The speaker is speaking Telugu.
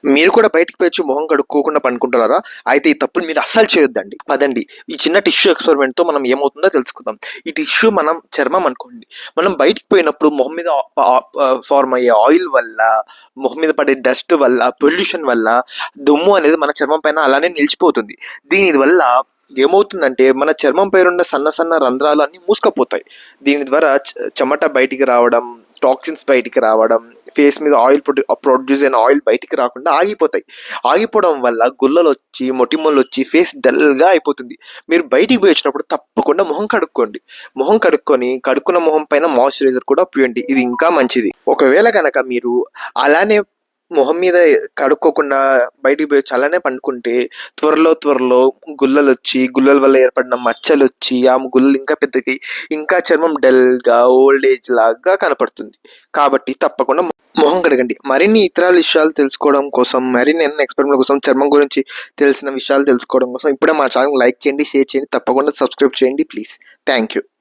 మీరు కూడా బయటికి పోయి మొహం కడుక్కోకుండా పనుకుంటున్నారా? అయితే ఈ తప్పులు మీరు అస్సలు చేయొద్దండి. పదండి ఈ చిన్న టిష్యూ ఎక్స్పెరిమెంట్‌తో మనం ఏమవుతుందో తెలుసుకుందాం. ఈ టిష్యూ మనం చర్మం అనుకోండి. మనం బయటికి పోయినప్పుడు మొహం మీద ఫార్మ్ అయ్యే ఆయిల్ వల్ల, మొహం మీద పడే డస్ట్ వల్ల, పొల్యూషన్ వల్ల దుమ్ము అనేది మన చర్మం పైన అలానే నిలిచిపోతుంది. దీనివల్ల ఏమవుతుందంటే మన చర్మం పైనున్న సన్న సన్న రంధ్రాలు అన్నీ మూసుకుపోతాయి. దీని ద్వారా చెమట బయటికి రావడం, టాక్సిన్స్ బయటికి రావడం, ఫేస్ మీద ఆయిల్ ప్రొడ్యూస్ అయిన ఆయిల్ బయటికి రాకుండా ఆగిపోతాయి. ఆగిపోవడం వల్ల గుల్లలొచ్చి, మొటిమలొచ్చి ఫేస్ డల్‌గా అయిపోతుంది. మీరు బయటికి పోయి వచ్చినప్పుడు తప్పకుండా మొహం కడుక్కోండి. మొహం కడుక్కున్న మొహం పైన మాయిశ్చరైజర్ కూడా పూయండి. ఇది ఇంకా మంచిది. ఒకవేళ గనక మీరు అలానే మొహం మీద కడుక్కోకుండా బయటికి పోయి అలానే పండుకుంటే త్వరలో గుల్లలొచ్చి, గుల్లల వల్ల ఏర్పడిన మచ్చలొచ్చి, ఆ గుల్లలు ఇంకా పెద్దగై ఇంకా చర్మం డల్‌గా, ఓల్డ్ ఏజ్ లాగా కనపడుతుంది. కాబట్టి తప్పకుండా మొహం కడగండి. మరిన్ని ఇతర విషయాలు తెలుసుకోవడం కోసం, మరిన్ని ఎక్స్‌పెరిమెంట్‌ల కోసం, చర్మం గురించి తెలిసిన విషయాలు తెలుసుకోవడం కోసం ఇప్పుడే మా ఛానెల్‌ని లైక్ చేయండి, షేర్ చేయండి, తప్పకుండా సబ్స్క్రైబ్ చేయండి ప్లీజ్. Thank you.